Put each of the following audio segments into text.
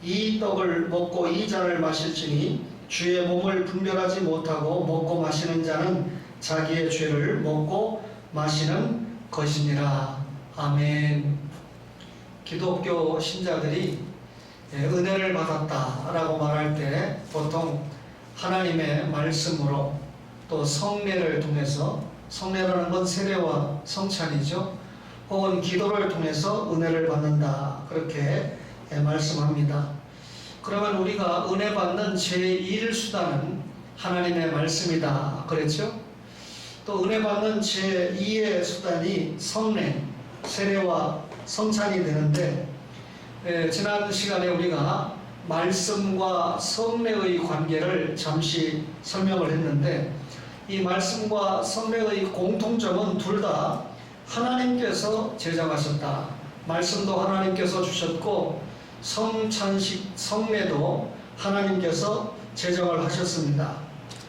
이 떡을 먹고 이 잔을 마실지니 주의 몸을 분별하지 못하고 먹고 마시는 자는 자기의 죄를 먹고 마시는 것이니라. 아멘. 기독교 신자들이 은혜를 받았다라고 말할 때 보통 하나님의 말씀으로 또 성례를 통해서, 성례라는 건 세례와 성찬이죠. 혹은 기도를 통해서 은혜를 받는다, 그렇게 말씀합니다. 그러면 우리가 은혜 받는 제1수단은 하나님의 말씀이다 그랬죠. 또 은혜 받는 제2의 수단이 성례, 세례와 성찬이 되는데, 지난 시간에 우리가 말씀과 성례의 관계를 잠시 설명을 했는데, 이 말씀과 성례의 공통점은 둘 다 하나님께서 제정하셨다. 말씀도 하나님께서 주셨고 성찬식, 성례도 하나님께서 제정을 하셨습니다.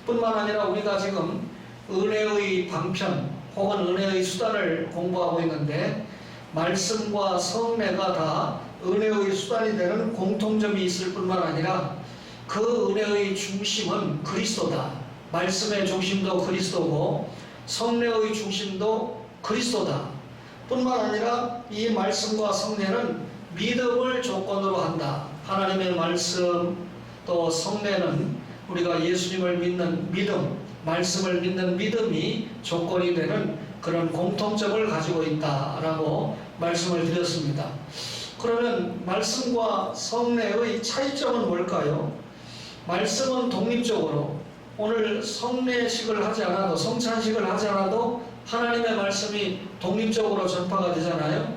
뿐만 아니라 우리가 지금 은혜의 방편 혹은 은혜의 수단을 공부하고 있는데, 말씀과 성례가 다 은혜의 수단이 되는 공통점이 있을 뿐만 아니라 그 은혜의 중심은 그리스도다. 말씀의 중심도 그리스도고 성례의 중심도 그리스도다. 뿐만 아니라 이 말씀과 성례는 믿음을 조건으로 한다. 하나님의 말씀 또 성례는 우리가 예수님을 믿는 믿음, 말씀을 믿는 믿음이 조건이 되는 그런 공통점을 가지고 있다라고 말씀을 드렸습니다. 그러면 말씀과 성례의 차이점은 뭘까요? 말씀은 독립적으로, 오늘 성례식을 하지 않아도, 성찬식을 하지 않아도 하나님의 말씀이 독립적으로 전파가 되잖아요.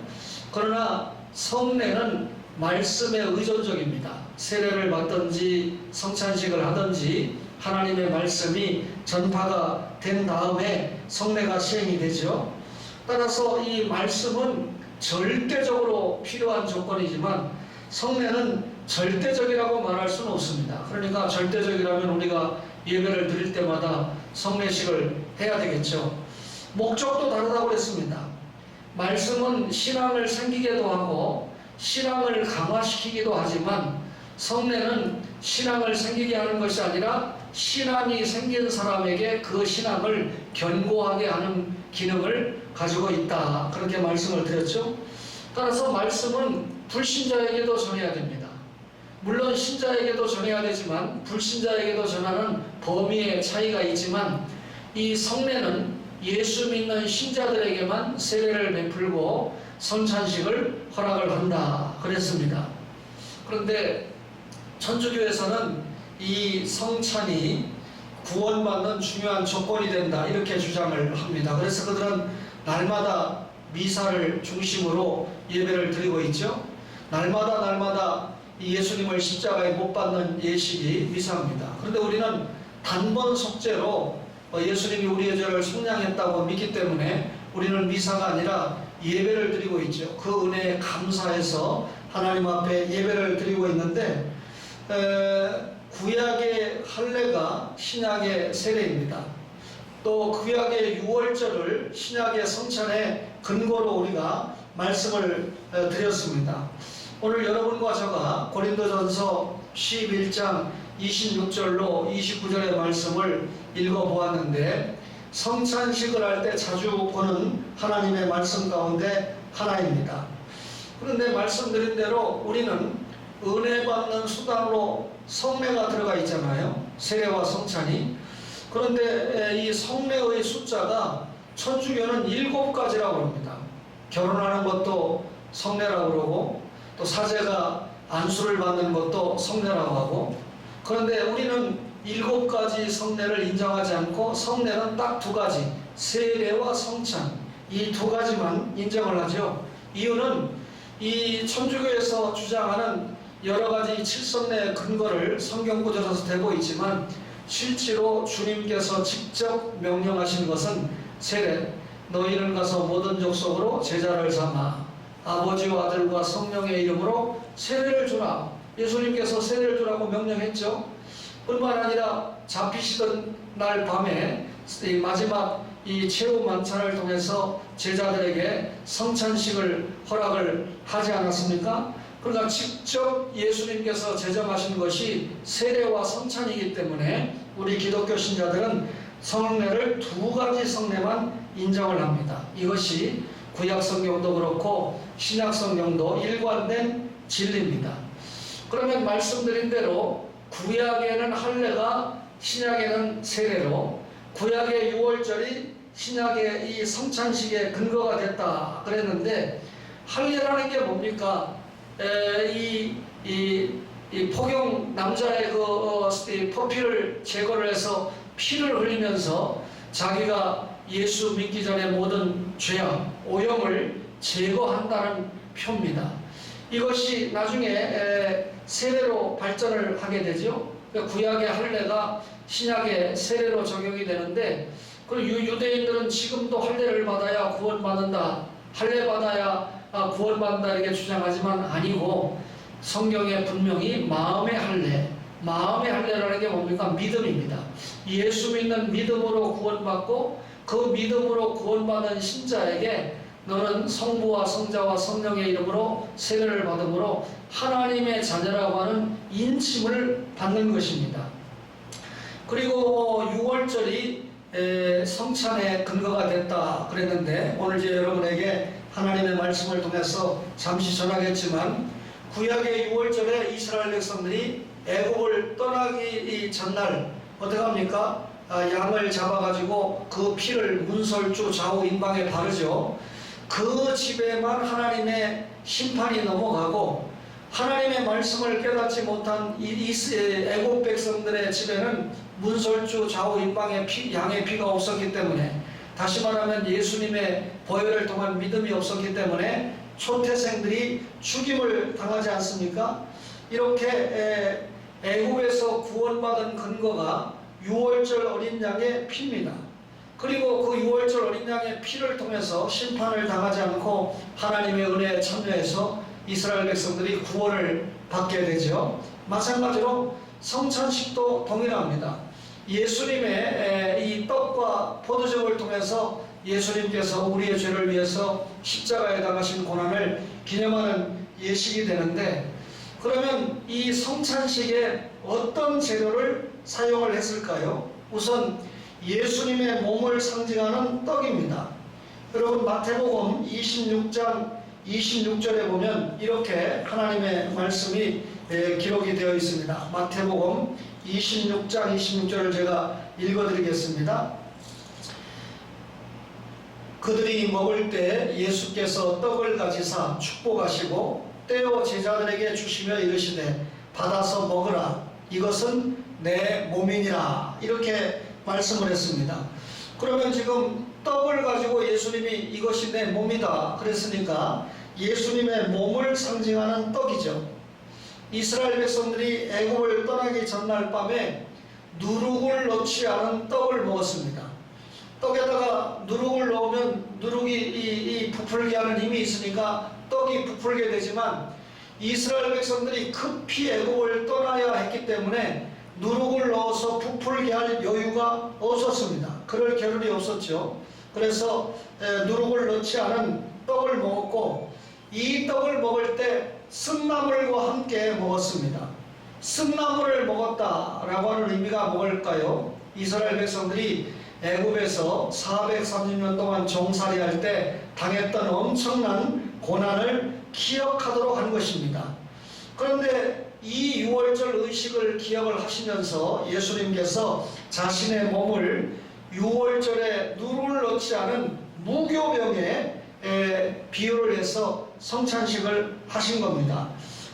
그러나 성례는 말씀에 의존적입니다. 세례를 받든지 성찬식을 하든지 하나님의 말씀이 전파가 된 다음에 성례가 시행이 되죠. 따라서 이 말씀은 절대적으로 필요한 조건이지만 성례는 절대적이라고 말할 수는 없습니다. 그러니까 절대적이라면 우리가 예배를 드릴 때마다 성례식을 해야 되겠죠. 목적도 다르다고 했습니다. 말씀은 신앙을 생기게도 하고 신앙을 강화시키기도 하지만 성례는 신앙을 생기게 하는 것이 아니라 신앙이 생긴 사람에게 그 신앙을 견고하게 하는 기능을 가지고 있다, 그렇게 말씀을 드렸죠. 따라서 말씀은 불신자에게도 전해야 됩니다. 물론 신자에게도 전해야 되지만 불신자에게도 전하는 범위의 차이가 있지만, 이 성례는 예수 믿는 신자들에게만 세례를 베풀고 성찬식을 허락을 한다 그랬습니다. 그런데 천주교에서는 이 성찬이 구원받는 중요한 조건이 된다, 이렇게 주장을 합니다. 그래서 그들은 날마다 미사를 중심으로 예배를 드리고 있죠. 날마다 예수님을 십자가에 못 박는 예식이 미사입니다. 그런데 우리는 단번 속죄로 예수님이 우리의 죄를 속량했다고 믿기 때문에 우리는 미사가 아니라 예배를 드리고 있죠. 그 은혜에 감사해서 하나님 앞에 예배를 드리고 있는데, 구약의 할례가 신약의 세례입니다. 또 구약의 유월절을 신약의 성찬의 근거로 우리가 말씀을 드렸습니다. 오늘 여러분과 제가 고린도전서 11장 26절로 29절의 말씀을 읽어보았는데, 성찬식을 할 때 자주 보는 하나님의 말씀 가운데 하나입니다. 그런데 말씀드린 대로 우리는 은혜 받는 수단으로 성례가 들어가 있잖아요. 세례와 성찬이. 그런데 이 성례의 숫자가 천주교는 7가지라고 합니다. 결혼하는 것도 성례라고 그러고, 또 사제가 안수를 받는 것도 성례라고 하고, 그런데 우리는 7가지 성례를 인정하지 않고 성례는 딱 2가지, 세례와 성찬, 이 2가지만 인정을 하죠. 이유는 이 천주교에서 주장하는 여러가지 칠성례의 근거를 성경 구절에서 대고 있지만, 실제로 주님께서 직접 명령하신 것은 세례, 너희는 가서 모든 족속으로 제자를 삼아 아버지와 아들과 성령의 이름으로 세례를 주라. 예수님께서 세례를 주라고 명령했죠. 뿐만 아니라 잡히시던 날 밤에 이 마지막 이 최후 만찬을 통해서 제자들에게 성찬식을 허락을 하지 않았습니까? 그러나 직접 예수님께서 제정하신 것이 세례와 성찬이기 때문에 우리 기독교 신자들은 성례를 두 가지 성례만 인정을 합니다. 이것이 구약 성경도 그렇고 신약 성경도 일관된 진리입니다. 그러면 말씀드린 대로 구약에는 할례가 신약에는 세례로, 구약의 유월절이 신약의 이 성찬식의 근거가 됐다 그랬는데, 할례라는 게 뭡니까? 이 포경 남자의 포피를 제거를 해서 피를 흘리면서 자기가 예수 믿기 전에 모든 죄악, 오염을 제거한다는 표입니다. 이것이 나중에 세례로 발전을 하게 되죠. 구약의 할례가 신약의 세례로 적용이 되는데, 그리고 유대인들은 지금도 할례를 받아야 구원받는다, 할례 받아야 구원받는다 이렇게 주장하지만 아니고, 성경에 분명히 마음의 할례라는 게 뭡니까? 믿음입니다. 예수 믿는 믿음으로 구원받고 그 믿음으로 구원받는 신자에게 너는 성부와 성자와 성령의 이름으로 세례를 받음으로 하나님의 자녀라고 하는 인침을 받는 것입니다. 그리고 유월절이 성찬의 근거가 됐다 그랬는데, 오늘 이제 여러분에게 하나님의 말씀을 통해서 잠시 전하겠지만, 구약의 유월절에 이스라엘 백성들이 애굽을 떠나기 전날 어떻게 합니까? 양을 잡아가지고 그 피를 문설주 좌우 인방에 바르죠. 그 집에만 하나님의 심판이 넘어가고, 하나님의 말씀을 깨닫지 못한 애굽 백성들의 집에는 문설주 좌우 인방에 양의 피가 없었기 때문에, 다시 말하면 예수님의 보혈을 통한 믿음이 없었기 때문에 초태생들이 죽임을 당하지 않습니까? 이렇게 애굽에서 구원받은 근거가 유월절 어린 양의 피입니다. 그리고 그 유월절 어린 양의 피를 통해서 심판을 당하지 않고 하나님의 은혜에 참여해서 이스라엘 백성들이 구원을 받게 되죠. 마찬가지로 성찬식도 동일합니다. 예수님의 이 떡과 포도즙을 통해서 예수님께서 우리의 죄를 위해서 십자가에 당하신 고난을 기념하는 예식이 되는데, 그러면 이 성찬식에 어떤 재료를 사용을 했을까요? 우선 예수님의 몸을 상징하는 떡입니다. 여러분, 마태복음 26장 26절에 보면 이렇게 하나님의 말씀이 기록이 되어 있습니다. 마태복음 26장 26절을 제가 읽어드리겠습니다. 그들이 먹을 때 예수께서 떡을 가지사 축복하시고 떼어 제자들에게 주시며 이르시되 받아서 먹으라, 이것은 내 몸이니라, 이렇게 말씀을 했습니다. 그러면 지금 떡을 가지고 예수님이 이것이 내 몸이다 그랬으니까 예수님의 몸을 상징하는 떡이죠. 이스라엘 백성들이 애굽을 떠나기 전날 밤에 누룩을 넣지 않은 떡을 먹었습니다. 떡에다가 누룩을 넣으면 누룩이 부풀게 하는 힘이 있으니까 떡이 부풀게 되지만, 이스라엘 백성들이 급히 애굽을 떠나야 했기 때문에 누룩을 넣어서 부풀게 할 여유가 없었습니다. 그럴 겨를이 없었죠. 그래서 누룩을 넣지 않은 떡을 먹었고, 이 떡을 먹을 때 쓴나물과 함께 먹었습니다. 쓴나물을 먹었다라고 하는 의미가 뭘까요? 이스라엘 백성들이 애굽에서 430년 동안 종살이할 때 당했던 엄청난 고난을 기억하도록 한 것입니다. 그런데 이 유월절 의식을 기억을 하시면서 예수님께서 자신의 몸을 유월절에 누룩을 넣지 않은 무교병에 비유를 해서 성찬식을 하신 겁니다.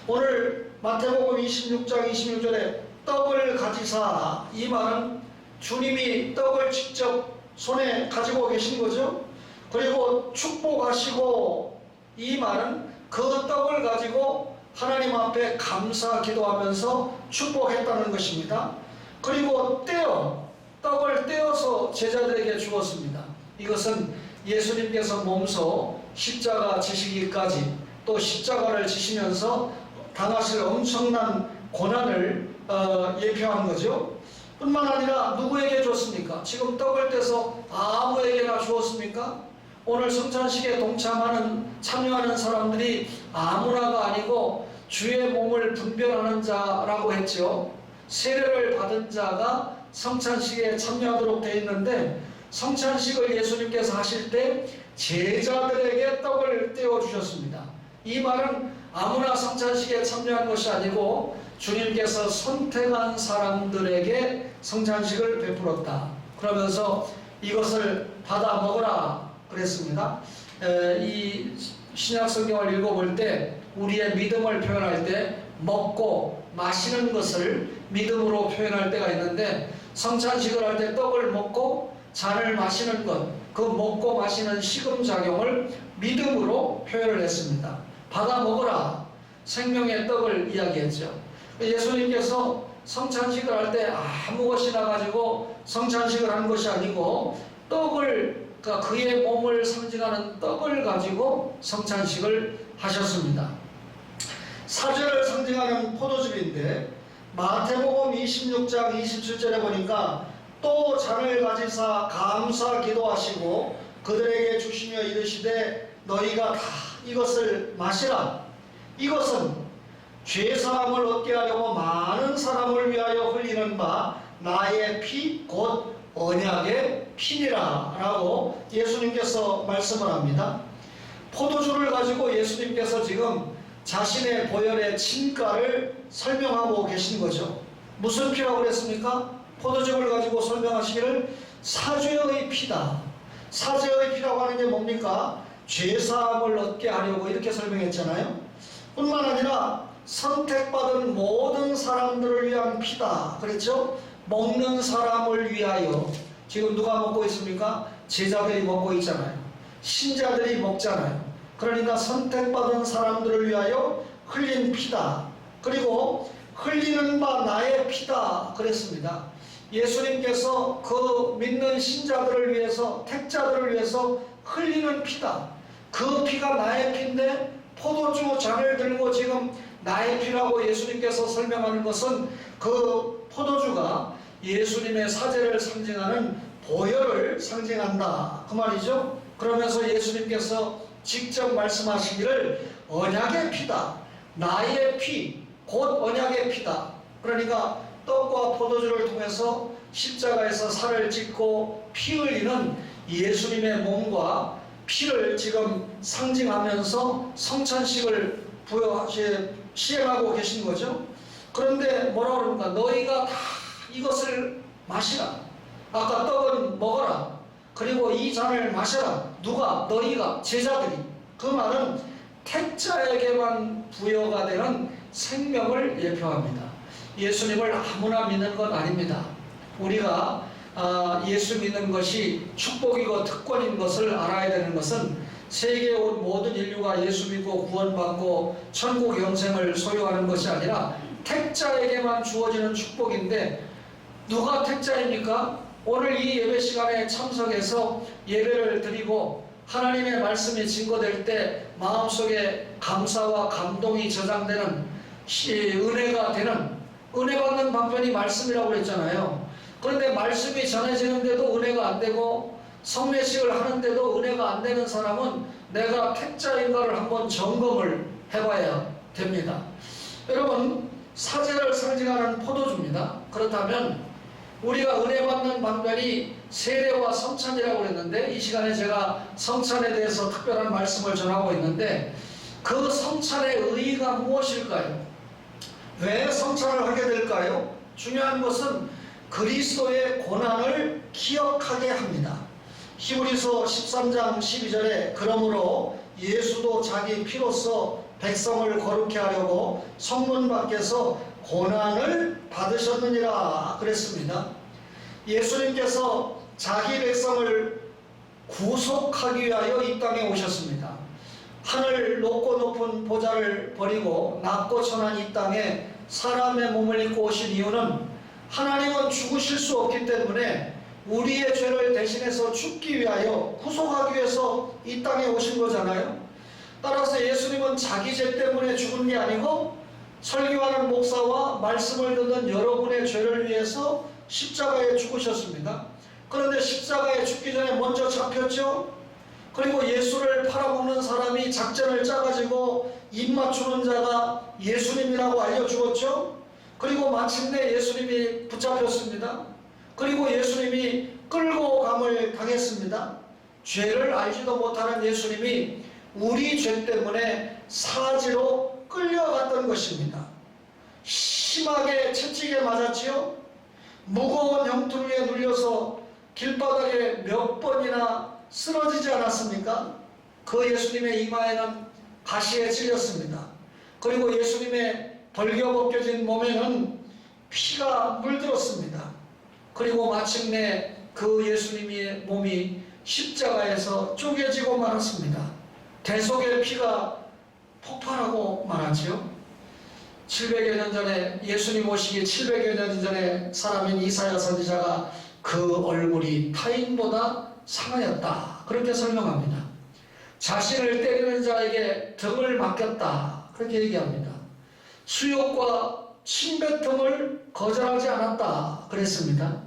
오늘 마태복음 26장 26절에 떡을 가지사, 이 말은 주님이 떡을 직접 손에 가지고 계신 거죠. 그리고 축복하시고, 이 말은 그 떡을 가지고 하나님 앞에 감사 기도하면서 축복했다는 것입니다. 그리고 떡을 떼어서 제자들에게 주었습니다. 이것은 예수님께서 몸소 십자가 지시기까지, 또 십자가를 지시면서 당하실 엄청난 고난을 예표한 거죠. 뿐만 아니라 누구에게 줬습니까? 지금 떡을 떼서 아무에게나 주었습니까? 오늘 성찬식에 참여하는 사람들이 아무나가 아니고 주의 몸을 분별하는 자라고 했죠. 세례를 받은 자가 성찬식에 참여하도록 되어 있는데, 성찬식을 예수님께서 하실 때 제자들에게 떡을 떼어주셨습니다. 이 말은 아무나 성찬식에 참여한 것이 아니고 주님께서 선택한 사람들에게 성찬식을 베풀었다. 그러면서 이것을 받아 먹으라 그랬습니다. 이 신약 성경을 읽어볼 때 우리의 믿음을 표현할 때 먹고 마시는 것을 믿음으로 표현할 때가 있는데, 성찬식을 할 때 떡을 먹고 잔을 마시는 것, 그 먹고 마시는 식음작용을 믿음으로 표현을 했습니다. 받아 먹으라, 생명의 떡을 이야기했죠. 예수님께서 성찬식을 할 때 아무 것이나 가지고 성찬식을 한 것이 아니고 떡을, 그러니까 그의 몸을 상징하는 떡을 가지고 성찬식을 하셨습니다. 사죄를 상징하는 포도즙인데, 마태복음 26장 27절에 보니까 또 잔을 가지사 감사 기도하시고 그들에게 주시며 이르시되 너희가 다 이것을 마시라. 이것은 죄사함을 얻게 하려고 많은 사람을 위하여 흘리는 바 나의 피 곧 언약의 피니라 라고 예수님께서 말씀을 합니다. 포도주를 가지고 예수님께서 지금 자신의 보혈의 친가를 설명하고 계신 거죠. 무슨 피라고 그랬습니까? 포도즙을 가지고 설명하시기를 사죄의 피다. 사죄의 피라고 하는 게 뭡니까? 죄사함을 얻게 하려고 이렇게 설명했잖아요. 뿐만 아니라 선택받은 모든 사람들을 위한 피다 그랬죠. 먹는 사람을 위하여. 지금 누가 먹고 있습니까? 제자들이 먹고 있잖아요. 신자들이 먹잖아요. 그러니까 선택받은 사람들을 위하여 흘린 피다. 그리고 흘리는 바 나의 피다 그랬습니다. 예수님께서 그 믿는 신자들을 위해서, 택자들을 위해서 흘리는 피다. 그 피가 나의 피인데, 포도주 잔을 들고 지금 나의 피라고 예수님께서 설명하는 것은 그 포도주가 예수님의 사죄를 상징하는 보혈을 상징한다 그 말이죠. 그러면서 예수님께서 직접 말씀하시기를 언약의 피다. 나의 피, 곧 언약의 피다. 그러니까 떡과 포도주를 통해서 십자가에서 살을 찢고 피 흘리는 예수님의 몸과 피를 지금 상징하면서 성찬식을 시행하고 계신 거죠. 그런데 뭐라 그럽니까? 너희가 다 이것을 마시라. 아까 떡은 먹어라. 그리고 이 잔을 마셔라. 누가? 너희가, 제자들이. 그 말은 택자에게만 부여가 되는 생명을 예표합니다. 예수님을 아무나 믿는 건 아닙니다. 우리가 예수 믿는 것이 축복이고 특권인 것을 알아야 되는 것은, 세계에 온 모든 인류가 예수 믿고 구원받고 천국 영생을 소유하는 것이 아니라 택자에게만 주어지는 축복인데, 누가 택자입니까? 오늘 이 예배 시간에 참석해서 예배를 드리고 하나님의 말씀이 증거될 때 마음속에 감사와 감동이 저장되는, 은혜가 되는, 은혜 받는 방편이 말씀이라고 했잖아요. 그런데 말씀이 전해지는데도 은혜가 안 되고 성례식을 하는데도 은혜가 안 되는 사람은 내가 택자인가를 한번 점검을 해봐야 됩니다. 여러분, 사죄를 상징하는 포도주입니다. 그렇다면 우리가 은혜 받는 방편이 세례와 성찬이라고 했는데, 이 시간에 제가 성찬에 대해서 특별한 말씀을 전하고 있는데, 그 성찬의 의의가 무엇일까요? 왜 성찬을 하게 될까요? 중요한 것은 그리스도의 고난을 기억하게 합니다. 히브리서 13장 12절에 그러므로 예수도 자기 피로써 백성을 거룩케 하려고 성문 밖에서 고난을 받으셨느니라 그랬습니다. 예수님께서 자기 백성을 구속하기 위하여 이 땅에 오셨습니다. 하늘 높고 높은 보좌를 버리고 낮고 천한 이 땅에 사람의 몸을 입고 오신 이유는, 하나님은 죽으실 수 없기 때문에 우리의 죄를 대신해서 죽기 위하여, 구속하기 위해서 이 땅에 오신 거잖아요. 따라서 예수님은 자기 죄 때문에 죽은 게 아니고 설교하는 목사와 말씀을 듣는 여러분의 죄를 위해서 십자가에 죽으셨습니다. 그런데 십자가에 죽기 전에 먼저 잡혔죠. 그리고 예수를 팔아먹는 사람이 작전을 짜가지고 입 맞추는 자가 예수님이라고 알려주었죠. 그리고 마침내 예수님이 붙잡혔습니다. 그리고 예수님이 끌고 감을 당했습니다. 죄를 알지도 못하는 예수님이 우리 죄 때문에 사지로 끌려갔던 것입니다. 심하게 채찍에 맞았지요. 무거운 형투리에 눌려서 길바닥에 몇 번이나 쓰러지지 않았습니까? 그 예수님의 이마에는 가시에 찔렸습니다. 그리고 예수님의 벌겨벗겨진 몸에는 피가 물들었습니다. 그리고 마침내 그 예수님의 몸이 십자가에서 쪼개지고 말았습니다. 대속의 피가 폭발하고 말았지요. 700여 년 전에, 예수님 오시기 700여 년 전에 사람인 이사야 선지자가 그 얼굴이 타인보다 상하였다, 그렇게 설명합니다. 자신을 때리는 자에게 등을 맡겼다, 그렇게 얘기합니다. 수욕과 침뱉음을 거절하지 않았다 그랬습니다.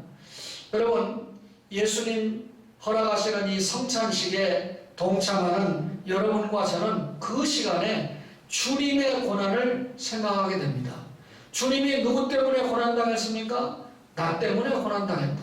여러분, 예수님 허락하시는 이 성찬식에 동참하는 여러분과 저는 그 시간에 주님의 고난을 생각하게 됩니다. 주님이 누구 때문에 고난당했습니까? 나 때문에 고난당했다.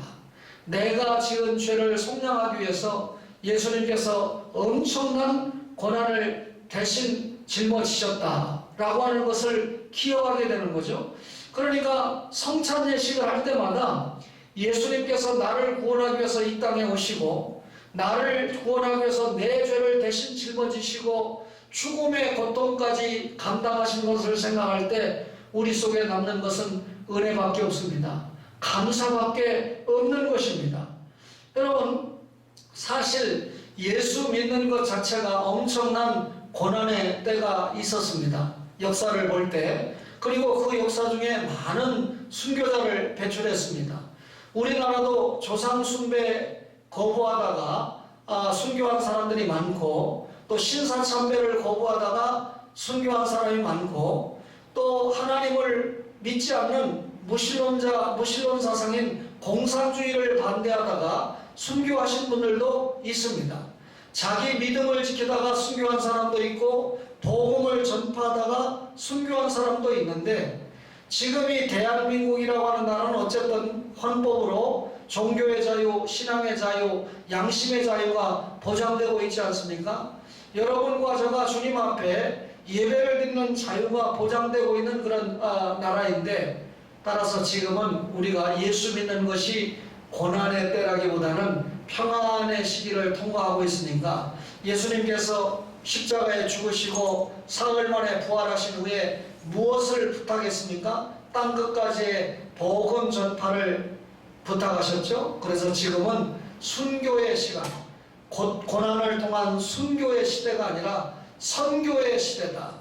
내가 지은 죄를 속량하기 위해서 예수님께서 엄청난 고난을 대신 짊어지셨다라고 하는 것을 기억하게 되는 거죠. 그러니까 성찬 예식을 할 때마다 예수님께서 나를 구원하기 위해서 이 땅에 오시고, 나를 구원하기 위해서 내 죄를 대신 짊어지시고 죽음의 고통까지 감당하신 것을 생각할 때 우리 속에 남는 것은 은혜밖에 없습니다. 감사밖에 없는 것입니다. 여러분, 사실 예수 믿는 것 자체가 엄청난 고난의 때가 있었습니다. 역사를 볼 때. 그리고 그 역사 중에 많은 순교자를 배출했습니다. 우리나라도 조상 숭배 거부하다가 순교한 사람들이 많고, 또 신사참배를 거부하다가 순교한 사람이 많고, 또 하나님을 믿지 않는 무신론 사상인 공산주의를 반대하다가 순교하신 분들도 있습니다. 자기 믿음을 지키다가 순교한 사람도 있고, 복음을 전파하다가 순교한 사람도 있는데, 지금 이 대한민국이라고 하는 나라는 어쨌든 헌법으로 종교의 자유, 신앙의 자유, 양심의 자유가 보장되고 있지 않습니까? 여러분과 저가 주님 앞에 예배를 드리는 자유가 보장되고 있는 그런 나라인데, 따라서 지금은 우리가 예수 믿는 것이 고난의 때라기보다는 평안의 시기를 통과하고 있으니까, 예수님께서 십자가에 죽으시고 사흘 만에 부활하신 후에 무엇을 부탁했습니까? 땅 끝까지의 복음 전파를 부탁하셨죠. 그래서 지금은 순교의 시간, 곧 고난을 통한 순교의 시대가 아니라 선교의 시대다.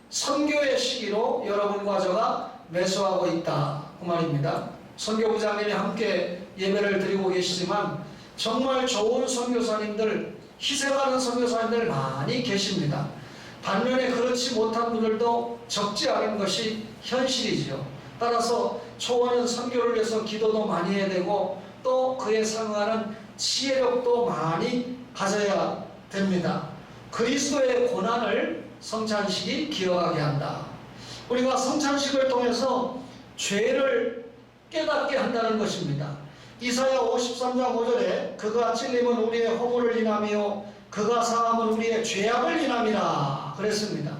선교의 시기로 여러분과 저가 매수하고 있다, 그 말입니다. 선교부장님이 함께 예배를 드리고 계시지만 정말 좋은 선교사님들, 희생하는 선교사님들 많이 계십니다. 반면에 그렇지 못한 분들도 적지 않은 것이 현실이지요. 따라서 초원은 선교를 위해서 기도도 많이 해야 되고, 또 그에 상응하는 지혜력도 많이 가져야 됩니다. 그리스도의 고난을 성찬식이 기억하게 한다. 우리가 성찬식을 통해서 죄를 깨닫게 한다는 것입니다. 이사야 53장 5절에 그가 찔림은 우리의 허물을 인하며 그가 상함은 우리의 죄악을 인함이라 그랬습니다.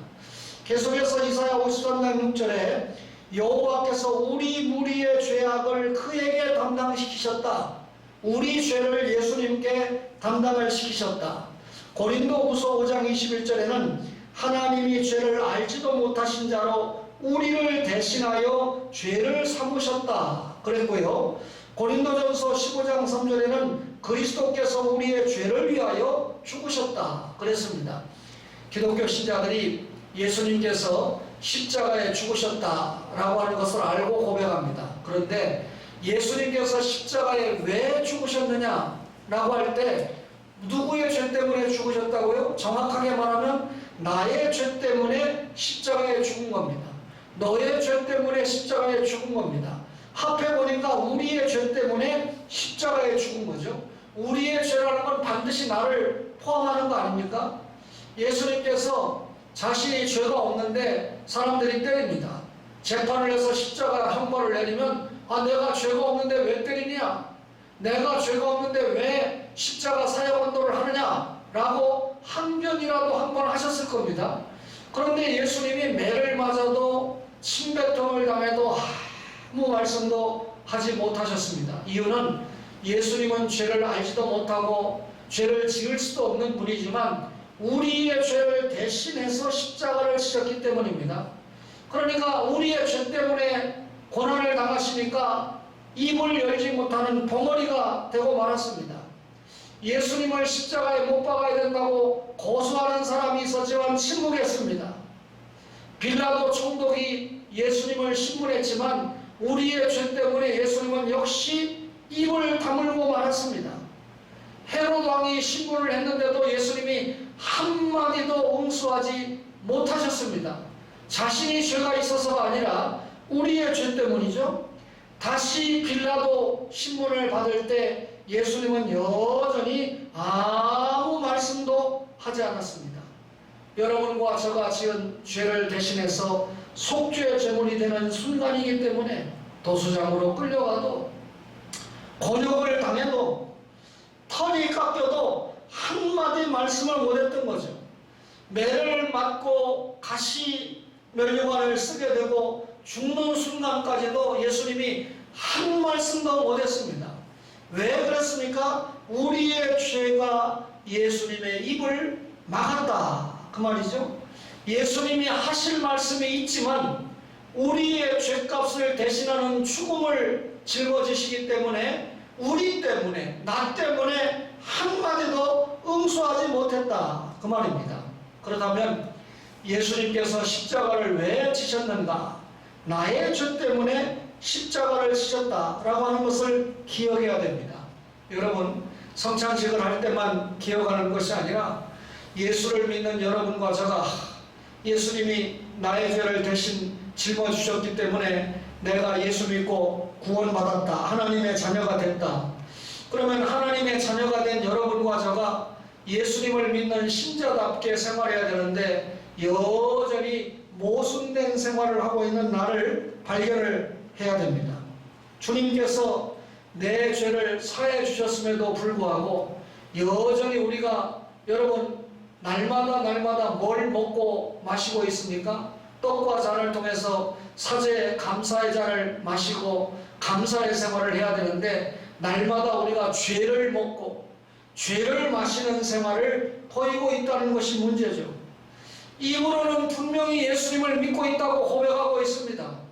계속해서 이사야 53장 6절에 여호와께서 우리 무리의 죄악을 그에게 담당시키셨다. 우리 죄를 예수님께 담당을 시키셨다. 고린도후서 5장 21절에는 하나님이 죄를 알지도 못하신 자로 우리를 대신하여 죄를 삼으셨다 그랬고요. 고린도전서 15장 3절에는 그리스도께서 우리의 죄를 위하여 죽으셨다 그랬습니다. 기독교 신자들이 예수님께서 십자가에 죽으셨다라고 하는 것을 알고 고백합니다. 그런데 예수님께서 십자가에 왜 죽으셨느냐라고 할 때 누구의 죄 때문에 죽으셨다고요? 정확하게 말하면 나의 죄 때문에 십자가에 죽은 겁니다. 너의 죄 때문에 십자가에 죽은 겁니다. 합해보니까 우리의 죄 때문에 십자가에 죽은 거죠. 우리의 죄라는 건 반드시 나를 포함하는 거 아닙니까? 예수님께서 자신이 죄가 없는데 사람들이 때립니다. 재판을 해서 십자가 형벌을 내리면 내가 죄가 없는데 왜 때리냐? 내가 죄가 없는데 왜 십자가 사형언도를 하느냐? 라고 항변이라도 한 번 하셨을 겁니다. 그런데 예수님이 매를 맞아도 침뱉음을 당해도 아무 말씀도 하지 못하셨습니다. 이유는 예수님은 죄를 알지도 못하고 죄를 지을 수도 없는 분이지만 우리의 죄를 대신해서 십자가를 지셨기 때문입니다. 그러니까 우리의 죄 때문에 고난을 당하시니까 입을 열지 못하는 벙어리가 되고 말았습니다. 예수님을 십자가에 못 박아야 된다고 고소하는 사람이 있었지만 침묵했습니다. 빌라도 총독이 예수님을 신문했지만 우리의 죄 때문에 예수님은 역시 입을 다물고 말았습니다. 헤로도 왕이 신문을 했는데도 예수님이 한마디도 응수하지 못하셨습니다. 자신이 죄가 있어서가 아니라 우리의 죄 때문이죠. 다시 빌라도 신문을 받을 때 예수님은 여전히 아무 말씀도 하지 않았습니다. 여러분과 저가 지은 죄를 대신해서 속죄 제물이 되는 순간이기 때문에 도수장으로 끌려가도 곤욕을 당해도 털이 깎여도 한마디 말씀을 못했던 거죠. 매를 맞고 가시 면류관을 쓰게 되고 죽는 순간까지도 예수님이 한 말씀도 못했습니다. 왜 그랬습니까? 우리의 죄가 예수님의 입을 막았다 그 말이죠. 예수님이 하실 말씀이 있지만 우리의 죄값을 대신하는 죽음을 짊어지시기 때문에 우리 때문에 나 때문에 한마디도 응수하지 못했다 그 말입니다. 그렇다면 예수님께서 십자가를 왜 지셨는가? 나의 죄 때문에 십자가를 지셨다라고 하는 것을 기억해야 됩니다. 여러분, 성찬식을 할 때만 기억하는 것이 아니라 예수를 믿는 여러분과 저가 예수님이 나의 죄를 대신 짊어주셨기 때문에 내가 예수 믿고 구원받았다, 하나님의 자녀가 됐다. 그러면 하나님의 자녀가 된 여러분과 저가 예수님을 믿는 신자답게 생활해야 되는데 여전히 모순된 생활을 하고 있는 나를 발견을 해야 됩니다. 주님께서 내 죄를 사해 주셨음에도 불구하고 여전히 우리가 여러분 날마다 뭘 먹고 마시고 있습니까? 떡과 잔을 통해서 사죄 감사의 잔을 마시고 감사의 생활을 해야 되는데 날마다 우리가 죄를 먹고 죄를 마시는 생활을 보이고 있다는 것이 문제죠. 입으로는 분명히 예수님을 믿고 있다고 고백하고 있습니다.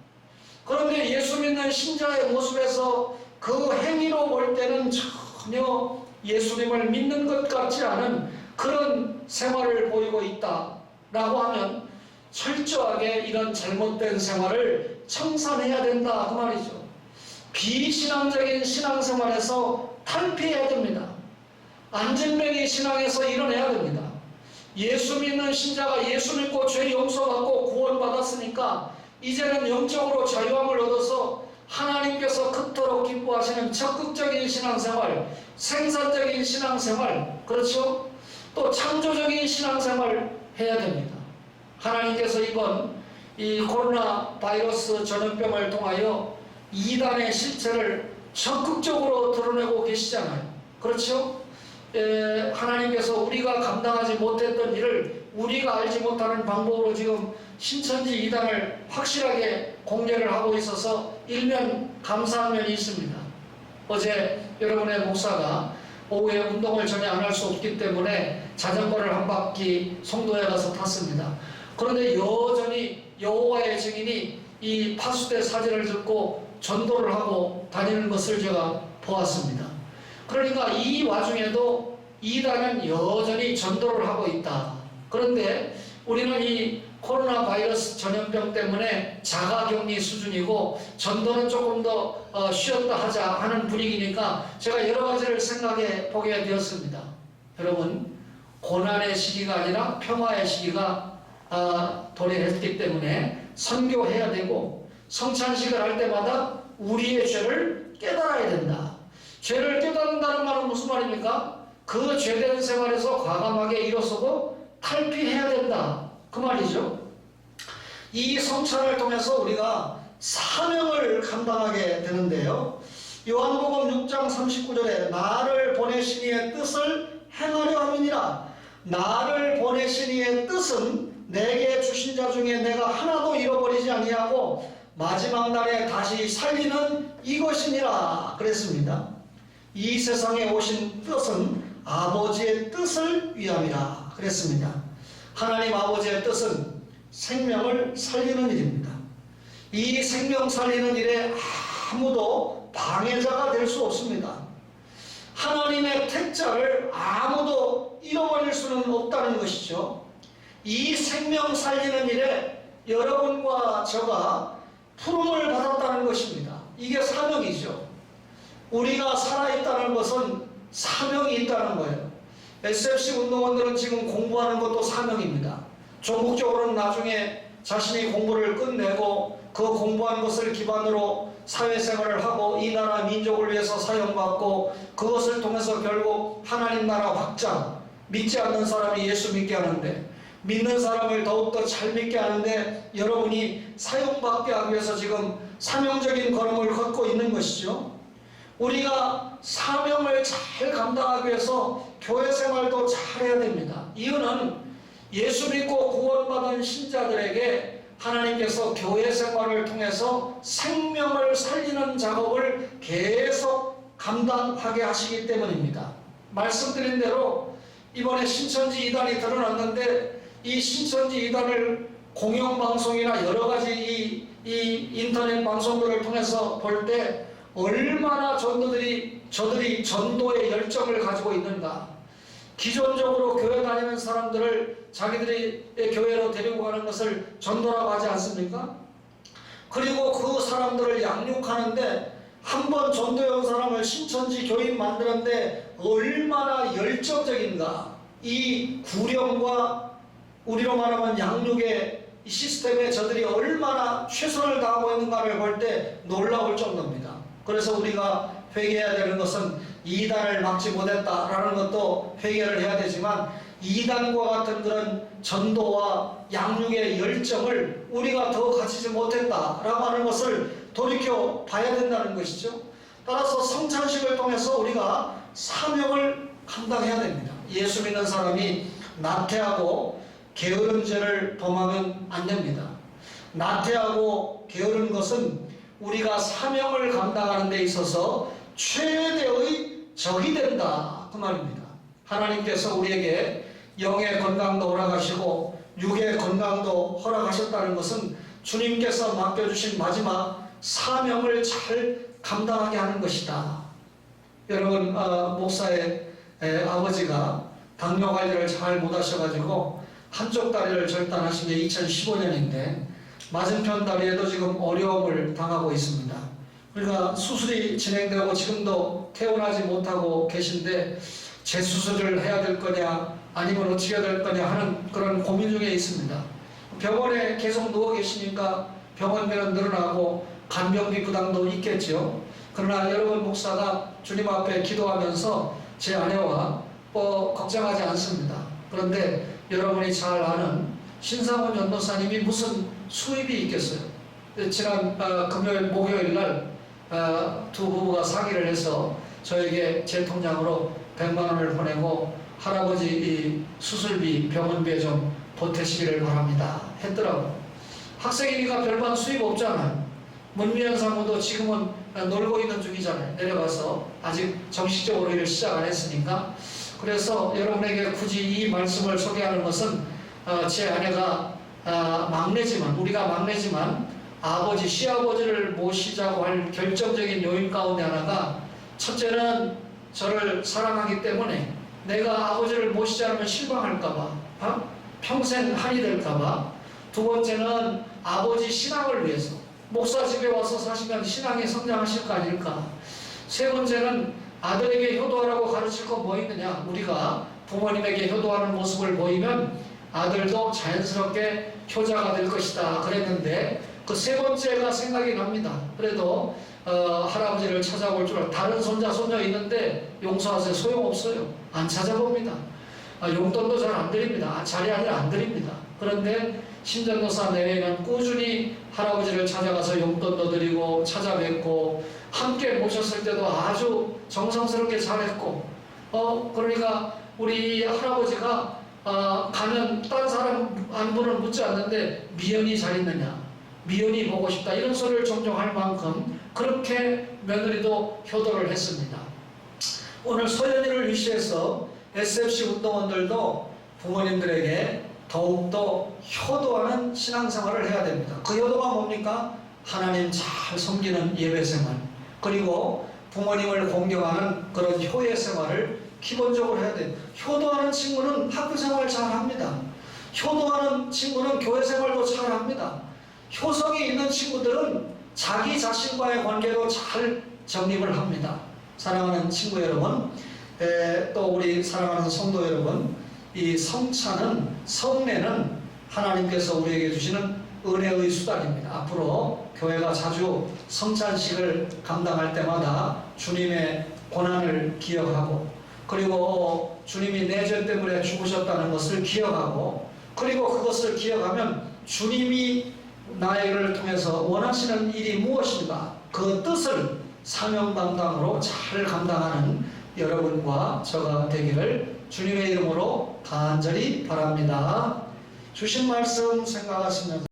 그런데 예수 믿는 신자의 모습에서 그 행위로 볼 때는 전혀 예수님을 믿는 것 같지 않은 그런 생활을 보이고 있다라고 하면 철저하게 이런 잘못된 생활을 청산해야 된다 그 말이죠. 비신앙적인 신앙생활에서 탈피해야 됩니다. 안진뱅이 신앙에서 일어나야 됩니다. 예수 믿는 신자가 예수 믿고 죄 용서받고 구원받았으니까 이제는 영적으로 자유함을 얻어서 하나님께서 그토록 기뻐하시는 적극적인 신앙생활, 생산적인 신앙생활, 그렇죠? 또 창조적인 신앙생활 해야 됩니다. 하나님께서 이번 이 코로나 바이러스 전염병을 통하여 이단의 실체를 적극적으로 드러내고 계시잖아요. 그렇죠? 하나님께서 우리가 감당하지 못했던 일을 우리가 알지 못하는 방법으로 지금 신천지 이단을 확실하게 공개를 하고 있어서 일면 감사한 면이 있습니다. 어제 여러분의 목사가 오후에 운동을 전혀 안 할 수 없기 때문에 자전거를 한 바퀴 송도에 가서 탔습니다. 그런데 여전히 여호와의 증인이 이 파수대 사진을 듣고 전도를 하고 다니는 것을 제가 보았습니다. 그러니까 이 와중에도 이단은 여전히 전도를 하고 있다. 그런데 우리는 이 코로나 바이러스 전염병 때문에 자가격리 수준이고 전도는 조금 더 쉬었다 하자 하는 분위기니까 제가 여러 가지를 생각해 보게 되었습니다. 여러분, 고난의 시기가 아니라 평화의 시기가 도래했기 때문에 선교해야 되고 성찬식을 할 때마다 우리의 죄를 깨달아야 된다. 죄를 깨닫는다는 말은 무슨 말입니까? 그 죄된 생활에서 과감하게 일어서고 탈피해야 된다. 그 말이죠. 이 성찬을 통해서 우리가 사명을 감당하게 되는데요. 요한복음 6장 39절에 나를 보내신 이의 뜻을 행하려 함이니라. 나를 보내신 이의 뜻은 내게 주신 자 중에 내가 하나도 잃어버리지 아니하고 마지막 날에 다시 살리는 이것이니라 그랬습니다. 이 세상에 오신 뜻은 아버지의 뜻을 위함이라 그랬습니다. 하나님 아버지의 뜻은 생명을 살리는 일입니다. 이 생명 살리는 일에 아무도 방해자가 될 수 없습니다. 하나님의 택자를 아무도 잃어버릴 수는 없다는 것이죠. 이 생명 살리는 일에 여러분과 저가 부름을 받았다는 것입니다. 이게 사명이죠. 우리가 살아있다는 것은 사명이 있다는 거예요. SFC 운동원들은 지금 공부하는 것도 사명입니다. 전국적으로는 나중에 자신이 공부를 끝내고 그 공부한 것을 기반으로 사회생활을 하고 이 나라 민족을 위해서 사용받고 그것을 통해서 결국 하나님 나라 확장, 믿지 않는 사람이 예수 믿게 하는데 믿는 사람을 더욱더 잘 믿게 하는데 여러분이 사용받게 하기 위해서 지금 사명적인 걸음을 걷고 있는 것이죠. 우리가 사명을 잘 감당하기 위해서 교회 생활도 잘 해야 됩니다. 이유는 예수 믿고 구원받은 신자들에게 하나님께서 교회 생활을 통해서 생명을 살리는 작업을 계속 감당하게 하시기 때문입니다. 말씀드린 대로 이번에 신천지 이단이 드러났는데 이 신천지 이단을 공영방송이나 여러가지 이 인터넷 방송들을 통해서 볼 때 얼마나 저들이 전도의 열정을 가지고 있는가. 기존적으로 교회 다니는 사람들을 자기들이 교회로 데리고 가는 것을 전도라고 하지 않습니까? 그리고 그 사람들을 양육하는데 한번 전도해 온 사람을 신천지 교인 만드는데 얼마나 열정적인가. 이 구령과 우리로 말하면 양육의 시스템에 저들이 얼마나 최선을 다하고 있는가를 볼 때 놀라울 정도입니다. 그래서 우리가 회개해야 되는 것은 이단을 막지 못했다라는 것도 회개를 해야 되지만 이단과 같은 그런 전도와 양육의 열정을 우리가 더 가지지 못했다라고 하는 것을 돌이켜 봐야 된다는 것이죠. 따라서 성찬식을 통해서 우리가 사명을 감당해야 됩니다. 예수 믿는 사람이 나태하고 게으른 죄를 범하면 안 됩니다. 나태하고 게으른 것은 우리가 사명을 감당하는 데 있어서 최대의 적이 된다 그 말입니다. 하나님께서 우리에게 영의 건강도 허락하시고 육의 건강도 허락하셨다는 것은 주님께서 맡겨주신 마지막 사명을 잘 감당하게 하는 것이다. 여러분 목사의 아버지가 당뇨 관리를 잘 못하셔가지고 한쪽 다리를 절단하신 게 2015년인데 맞은편 다리에도 지금 어려움을 당하고 있습니다. 우리가 수술이 진행되고 지금도 퇴원하지 못하고 계신데 재수술을 해야 될 거냐 아니면 어떻게 해야 될 거냐 하는 그런 고민 중에 있습니다. 병원에 계속 누워 계시니까 병원비는 늘어나고 간병비 부담도 있겠죠. 그러나 여러분 목사가 주님 앞에 기도하면서 제 아내와 걱정하지 않습니다. 그런데 여러분이 잘 아는 신상훈 전도사님이 무슨 수입이 있겠어요. 지난 금요일 목요일 날 두 부부가 상의를 해서 저에게 제 통장으로 100만 원을 보내고 할아버지 이 수술비 병원비에 좀 보태시기를 바랍니다 했더라고요. 학생이니까 별반 수입 없잖아요. 문미연 사모도 지금은 놀고 있는 중이잖아요. 내려가서 아직 정식적으로 일을 시작 안 했으니까. 그래서 여러분에게 굳이 이 말씀을 소개하는 것은 제 아내가 막내지만 우리가 막내지만 아버지 시아버지를 모시자고 할 결정적인 요인 가운데 하나가 첫째는 저를 사랑하기 때문에 내가 아버지를 모시지 않으면 실망할까봐 평생 한이 될까봐 두 번째는 아버지 신앙을 위해서 목사 집에 와서 사시면 신앙이 성장하실 거 아닐까. 세 번째는 아들에게 효도하라고 가르칠 거 뭐 있느냐. 우리가 부모님에게 효도하는 모습을 보이면 아들도 자연스럽게 효자가 될 것이다 그랬는데 그 세 번째가 생각이 납니다. 그래도 할아버지를 찾아볼 줄 다른 손자 손녀 있는데 용서하세요. 소용없어요. 안 찾아봅니다. 용돈도 잘 안 드립니다. 자리 아니라 안 드립니다. 그런데 심전도사 내외는 꾸준히 할아버지를 찾아가서 용돈도 드리고 찾아뵙고 함께 모셨을 때도 아주 정성스럽게 잘했고 그러니까 우리 할아버지가 가면 다른 사람 한 분은 묻지 않는데 미연이 잘 있느냐, 미연이 보고 싶다 이런 소리를 종종 할 만큼 그렇게 며느리도 효도를 했습니다. 오늘 소연이를 위시해서 SFC 운동원들도 부모님들에게 더욱더 효도하는 신앙생활을 해야 됩니다. 그 효도가 뭡니까? 하나님 잘 섬기는 예배생활, 그리고 부모님을 공경하는 그런 효예생활을 기본적으로 해야 돼요. 효도하는 친구는 학교생활 잘합니다. 효도하는 친구는 교회생활도 잘합니다. 효성이 있는 친구들은 자기 자신과의 관계도 잘 정립을 합니다. 사랑하는 친구 여러분, 또 우리 사랑하는 성도 여러분, 이 성찬은, 성례는 하나님께서 우리에게 주시는 은혜의 수단입니다. 앞으로 교회가 자주 성찬식을 감당할 때마다 주님의 고난을 기억하고, 그리고 주님이 내 죄 때문에 죽으셨다는 것을 기억하고, 그리고 그것을 기억하면 주님이 나에게를 통해서 원하시는 일이 무엇인가, 그 뜻을 사명감당으로 잘 감당하는 여러분과 저가 되기를 주님의 이름으로 간절히 바랍니다. 주신 말씀 생각하시면서